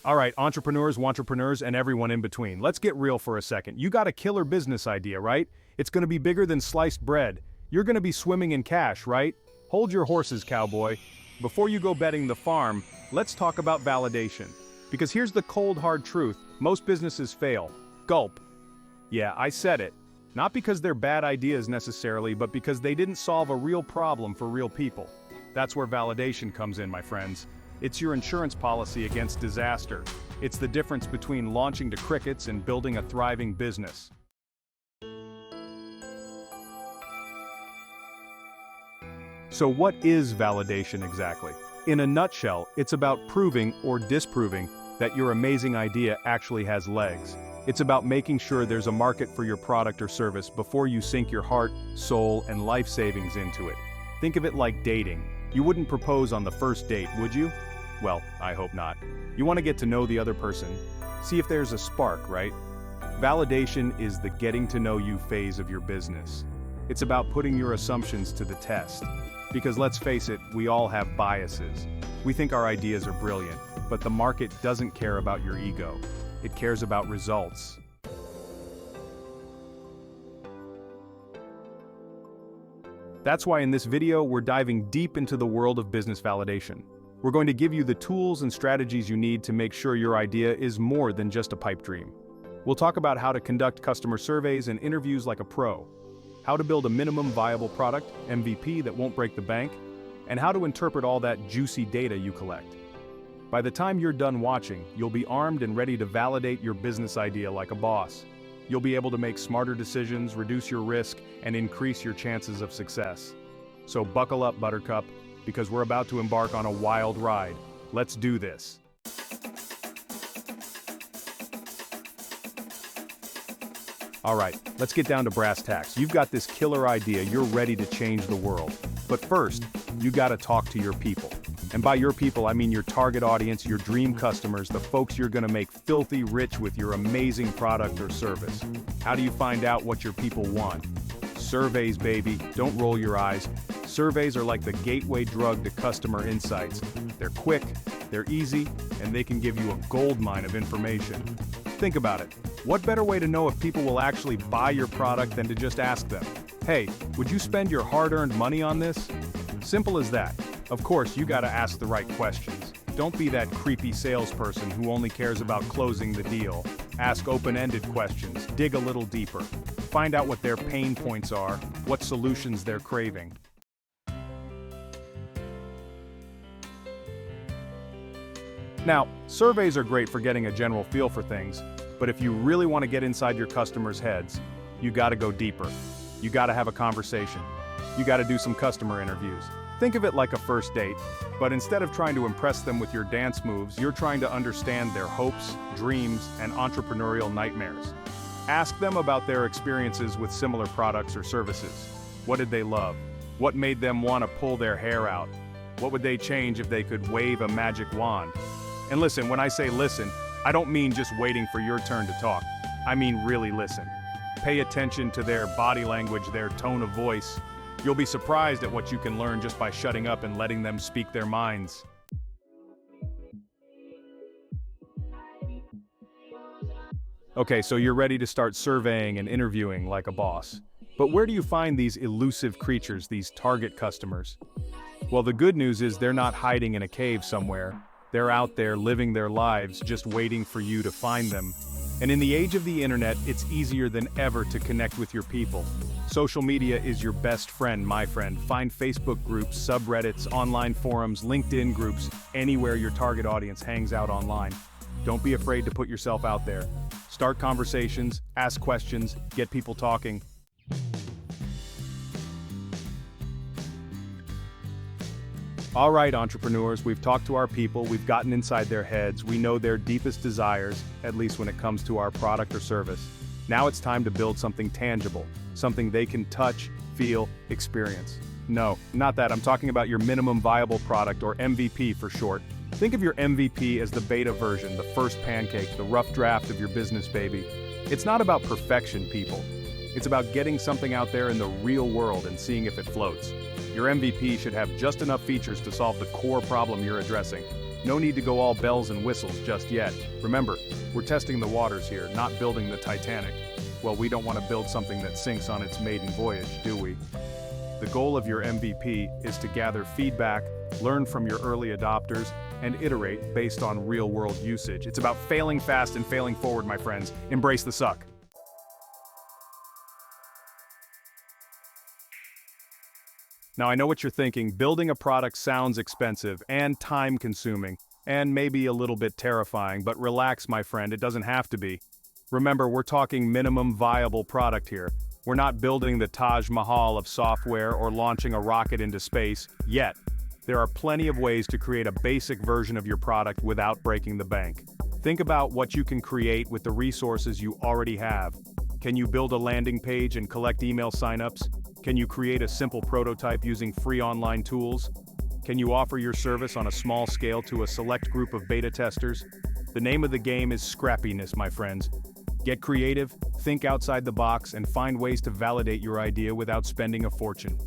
All right, entrepreneurs, and everyone in between. Let's get real for a second. You got a killer business idea, right? It's gonna be bigger than sliced bread. You're gonna be swimming in cash, right? Hold your horses, cowboy. Before you go betting the farm, let's talk about validation. Because here's the cold, hard truth. Most businesses fail. Gulp. Yeah, I said it. Not because they're bad ideas necessarily, but because they didn't solve a real problem for real people. That's where validation comes in, my friends. It's your insurance policy against disaster. It's the difference between launching to crickets and building a thriving business. So what is validation exactly? In a nutshell, it's about proving or disproving that your amazing idea actually has legs. It's about making sure there's a market for your product or service before you sink your heart, soul, and life savings into it. Think of it like dating. You wouldn't propose on the first date, would you? Well, I hope not. You want to get to know the other person, see if there's a spark, right? Validation is the getting to know you phase of your business. It's about putting your assumptions to the test. Because let's face it, we all have biases. We think our ideas are brilliant, but the market doesn't care about your ego. It cares about results. That's why in this video, we're diving deep into the world of business validation. We're going to give you the tools and strategies you need to make sure your idea is more than just a pipe dream. We'll talk about how to conduct customer surveys and interviews like a pro, how to build a minimum viable product, MVP, that won't break the bank, and how to interpret all that juicy data you collect. By the time you're done watching, you'll be armed and ready to validate your business idea like a boss. You'll be able to make smarter decisions, reduce your risk, and increase your chances of success. So buckle up, Buttercup, because we're about to embark on a wild ride. Let's do this. All right, let's get down to brass tacks. You've got this killer idea, you're ready to change the world. But first, you gotta talk to your people. And by your people, I mean your target audience, your dream customers, the folks you're gonna make filthy rich with your amazing product or service. How do you find out what your people want? Surveys, baby. Don't roll your eyes. Surveys are like the gateway drug to customer insights. They're quick, they're easy, and they can give you a goldmine of information. Think about it. What better way to know if people will actually buy your product than to just ask them, "Hey, would you spend your hard-earned money on this?" Simple as that. Of course, you gotta ask the right questions. Don't be that creepy salesperson who only cares about closing the deal. Ask open-ended questions, dig a little deeper. Find out what their pain points are, what solutions they're craving. Now, surveys are great for getting a general feel for things, but if you really want to get inside your customers' heads, you gotta go deeper. You gotta have a conversation. You gotta do some customer interviews. Think of it like a first date, but instead of trying to impress them with your dance moves, you're trying to understand their hopes, dreams, and entrepreneurial nightmares. Ask them about their experiences with similar products or services. What did they love? What made them want to pull their hair out? What would they change if they could wave a magic wand? And listen, when I say listen, I don't mean just waiting for your turn to talk. I mean really listen. Pay attention to their body language, their tone of voice. You'll be surprised at what you can learn just by shutting up and letting them speak their minds. Okay, so you're ready to start surveying and interviewing like a boss. But where do you find these elusive creatures, these target customers? Well, the good news is they're not hiding in a cave somewhere. They're out there living their lives, just waiting for you to find them. And in the age of the internet, it's easier than ever to connect with your people. Social media is your best friend, my friend. Find Facebook groups, subreddits, online forums, LinkedIn groups, anywhere your target audience hangs out online. Don't be afraid to put yourself out there. Start conversations, ask questions, get people talking. All right, entrepreneurs, we've talked to our people, we've gotten inside their heads, we know their deepest desires, at least when it comes to our product or service. Now it's time to build something tangible, something they can touch, feel, experience. No, not that. I'm talking about your minimum viable product, or MVP for short. Think of your MVP as the beta version, the first pancake, the rough draft of your business, baby. It's not about perfection, people. It's about getting something out there in the real world and seeing if it floats. Your MVP should have just enough features to solve the core problem you're addressing. No need to go all bells and whistles just yet. Remember, we're testing the waters here, not building the Titanic. Well, we don't want to build something that sinks on its maiden voyage, do we? The goal of your MVP is to gather feedback, learn from your early adopters, and iterate based on real-world usage. It's about failing fast and failing forward, my friends. Embrace the suck. Now, I know what you're thinking. Building a product sounds expensive and time-consuming, and maybe a little bit terrifying, but relax, my friend, it doesn't have to be. Remember, we're talking minimum viable product here. We're not building the Taj Mahal of software or launching a rocket into space, yet. There are plenty of ways to create a basic version of your product without breaking the bank. Think about what you can create with the resources you already have. Can you build a landing page and collect email signups? Can you create a simple prototype using free online tools? Can you offer your service on a small scale to a select group of beta testers? The name of the game is scrappiness, my friends. Get creative, think outside the box, and find ways to validate your idea without spending a fortune.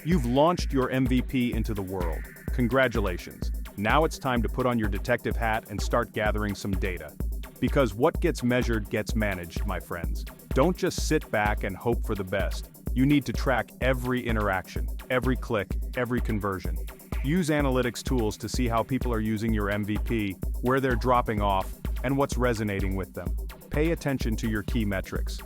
You've launched your MVP into the world. Congratulations. Now it's time to put on your detective hat and start gathering some data. Because what gets measured gets managed, my friends. Don't just sit back and hope for the best. You need to track every interaction, every click, every conversion. Use analytics tools to see how people are using your MVP, where they're dropping off, and what's resonating with them. Pay attention to your key metrics.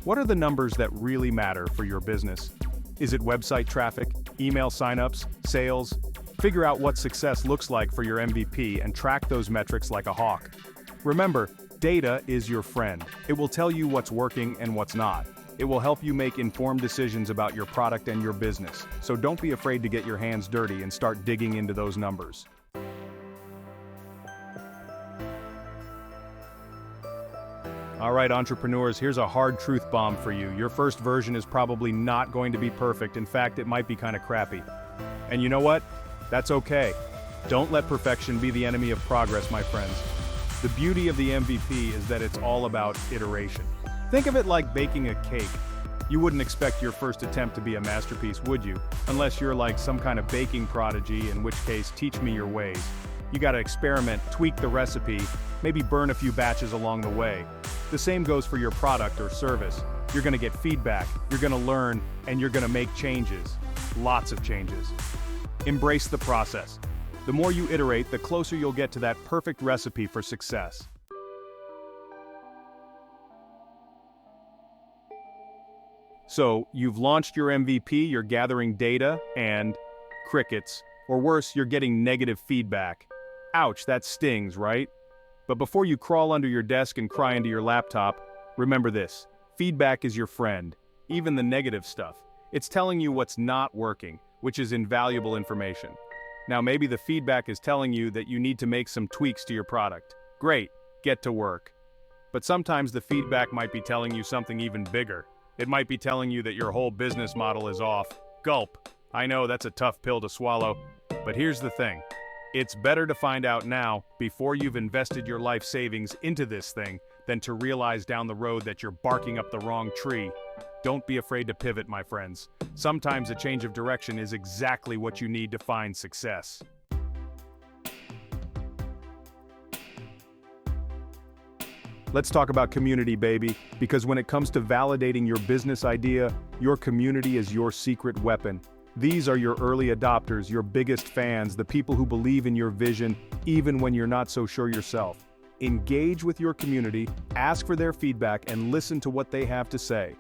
What are the numbers that really matter for your business? Is it website traffic, email signups, sales? Figure out what success looks like for your MVP and track those metrics like a hawk. Remember, data is your friend. It will tell you what's working and what's not. It will help you make informed decisions about your product and your business. So don't be afraid to get your hands dirty and start digging into those numbers. All right, entrepreneurs, here's a hard truth bomb for you. Your first version is probably not going to be perfect. In fact, it might be kind of crappy. And you know what? That's okay. Don't let perfection be the enemy of progress, my friends. The beauty of the MVP is that it's all about iteration. Think of it like baking a cake. You wouldn't expect your first attempt to be a masterpiece, would you? Unless you're like some kind of baking prodigy, in which case, teach me your ways. You gotta experiment, tweak the recipe, maybe burn a few batches along the way. The same goes for your product or service. You're gonna get feedback, you're gonna learn, and you're gonna make changes. Lots of changes. Embrace the process. The more you iterate, the closer you'll get to that perfect recipe for success. So, you've launched your MVP, you're gathering data, and crickets. Or worse, you're getting negative feedback. Ouch, that stings, right? But before you crawl under your desk and cry into your laptop, remember this. Feedback is your friend. Even the negative stuff. It's telling you what's not working, which is invaluable information. Now maybe the feedback is telling you that you need to make some tweaks to your product. Great, get to work. But sometimes the feedback might be telling you something even bigger. It might be telling you that your whole business model is off. Gulp. I know that's a tough pill to swallow, but here's the thing. It's better to find out now, before you've invested your life savings into this thing, than to realize down the road that you're barking up the wrong tree. Don't be afraid to pivot, my friends. Sometimes a change of direction is exactly what you need to find success. Let's talk about community, baby, because when it comes to validating your business idea, your community is your secret weapon. These are your early adopters, your biggest fans, the people who believe in your vision, even when you're not so sure yourself. Engage with your community, ask for their feedback, and listen to what they have to say.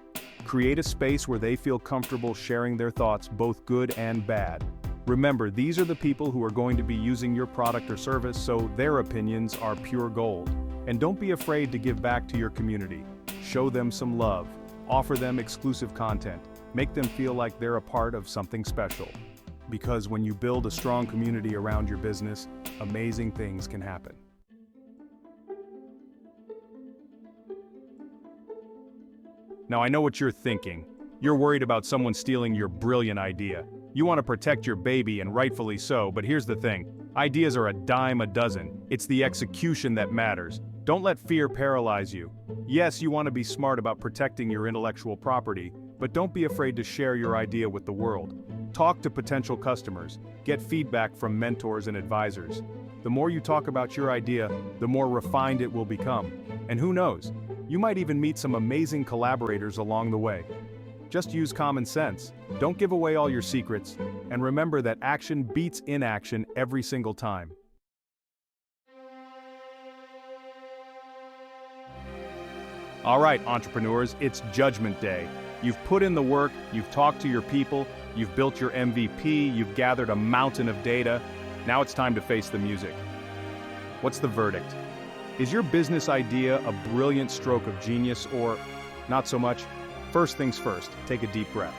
Create a space where they feel comfortable sharing their thoughts, both good and bad. Remember, these are the people who are going to be using your product or service, so their opinions are pure gold. And don't be afraid to give back to your community. Show them some love. Offer them exclusive content. Make them feel like they're a part of something special. Because when you build a strong community around your business, amazing things can happen. Now I know what you're thinking. You're worried about someone stealing your brilliant idea. You want to protect your baby, and rightfully so, but here's the thing. Ideas are a dime a dozen. It's the execution that matters. Don't let fear paralyze you. Yes, you want to be smart about protecting your intellectual property, but don't be afraid to share your idea with the world. Talk to potential customers, get feedback from mentors and advisors. The more you talk about your idea, the more refined it will become. And who knows, you might even meet some amazing collaborators along the way. Just use common sense, don't give away all your secrets, and remember that action beats inaction every single time. All right, entrepreneurs, it's Judgment Day. You've put in the work, you've talked to your people, you've built your MVP, you've gathered a mountain of data. Now it's time to face the music. What's the verdict? Is your business idea a brilliant stroke of genius or not so much? First things first, take a deep breath.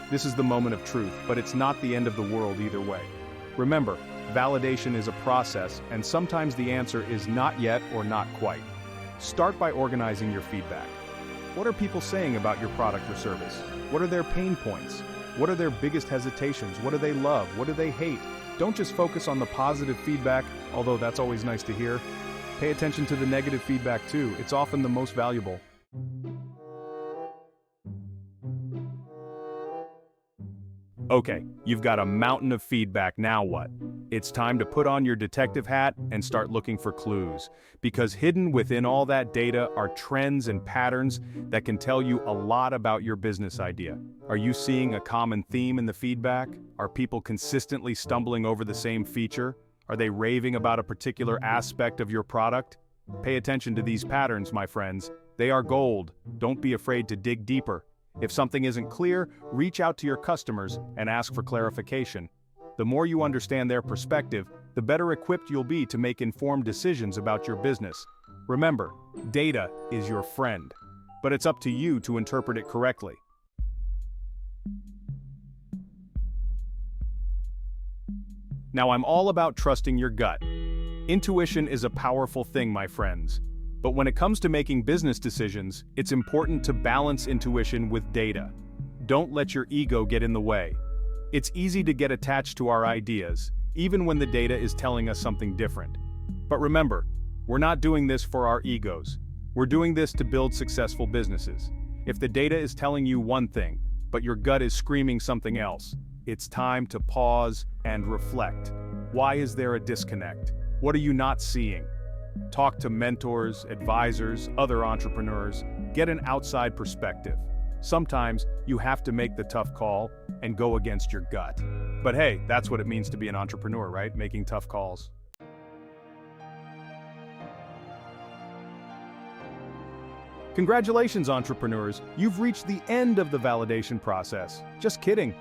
This is the moment of truth, but it's not the end of the world either way. Remember, validation is a process, and sometimes the answer is not yet or not quite. Start by organizing your feedback. What are people saying about your product or service? What are their pain points? What are their biggest hesitations? What do they love? What do they hate? Don't just focus on the positive feedback, although that's always nice to hear. Pay attention to the negative feedback too. It's often the most valuable. Okay, you've got a mountain of feedback, now what? It's time to put on your detective hat and start looking for clues. Because hidden within all that data are trends and patterns that can tell you a lot about your business idea. Are you seeing a common theme in the feedback? Are people consistently stumbling over the same feature? Are they raving about a particular aspect of your product? Pay attention to these patterns, my friends. They are gold. Don't be afraid to dig deeper. If something isn't clear, reach out to your customers and ask for clarification. The more you understand their perspective, the better equipped you'll be to make informed decisions about your business. Remember, data is your friend, but it's up to you to interpret it correctly. Now, I'm all about trusting your gut. Intuition is a powerful thing, my friends. But when it comes to making business decisions, it's important to balance intuition with data. Don't let your ego get in the way. It's easy to get attached to our ideas, even when the data is telling us something different. But remember, we're not doing this for our egos. We're doing this to build successful businesses. If the data is telling you one thing, but your gut is screaming something else, it's time to pause and reflect. Why is there a disconnect? What are you not seeing? Talk to mentors, advisors, other entrepreneurs. Get an outside perspective. Sometimes you have to make the tough call and go against your gut. But hey, that's what it means to be an entrepreneur, right? Making tough calls. Congratulations, entrepreneurs. You've reached the end of the validation process. Just kidding.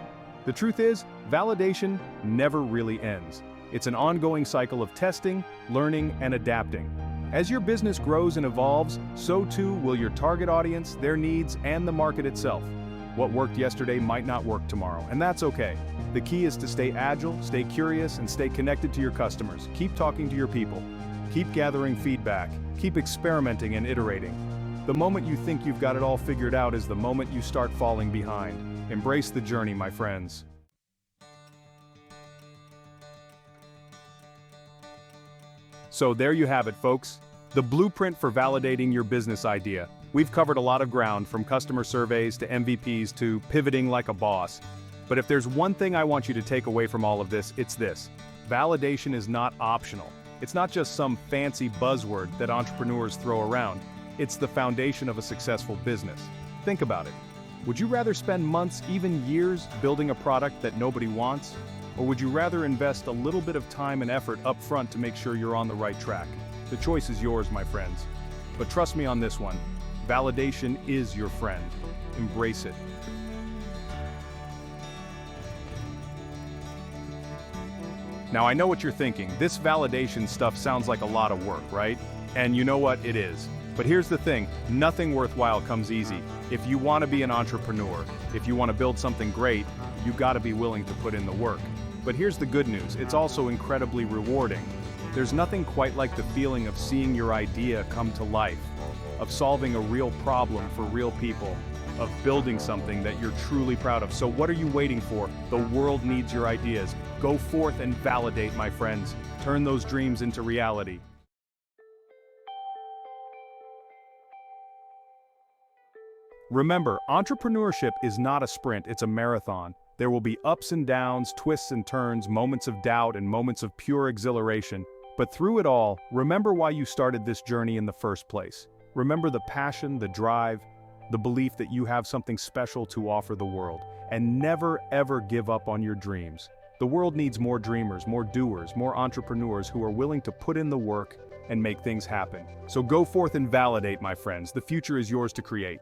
The truth is, validation never really ends. It's an ongoing cycle of testing, learning, and adapting. As your business grows and evolves, so too will your target audience, their needs, and the market itself. What worked yesterday might not work tomorrow, and that's okay. The key is to stay agile, stay curious, and stay connected to your customers. Keep talking to your people. Keep gathering feedback. Keep experimenting and iterating. The moment you think you've got it all figured out is the moment you start falling behind. Embrace the journey, my friends. So there you have it, folks. The blueprint for validating your business idea. We've covered a lot of ground, from customer surveys to MVPs to pivoting like a boss. But if there's one thing I want you to take away from all of this, it's this. Validation is not optional. It's not just some fancy buzzword that entrepreneurs throw around. It's the foundation of a successful business. Think about it. Would you rather spend months, even years, building a product that nobody wants? Or would you rather invest a little bit of time and effort up front to make sure you're on the right track? The choice is yours, my friends. But trust me on this one, validation is your friend. Embrace it. Now, I know what you're thinking. This validation stuff sounds like a lot of work, right? And you know what? It is. But here's the thing, nothing worthwhile comes easy. If you want to be an entrepreneur, if you want to build something great, you got to be willing to put in the work. But here's the good news, it's also incredibly rewarding. There's nothing quite like the feeling of seeing your idea come to life, of solving a real problem for real people, of building something that you're truly proud of. So what are you waiting for? The world needs your ideas. Go forth and validate, my friends. Turn those dreams into reality. Remember, entrepreneurship is not a sprint, it's a marathon. There will be ups and downs, twists and turns, moments of doubt and moments of pure exhilaration. But through it all, remember why you started this journey in the first place. Remember the passion, the drive, the belief that you have something special to offer the world. And never ever give up on your dreams. The world needs more dreamers, more doers, more entrepreneurs who are willing to put in the work and make things happen. So go forth and validate, my friends. The future is yours to create.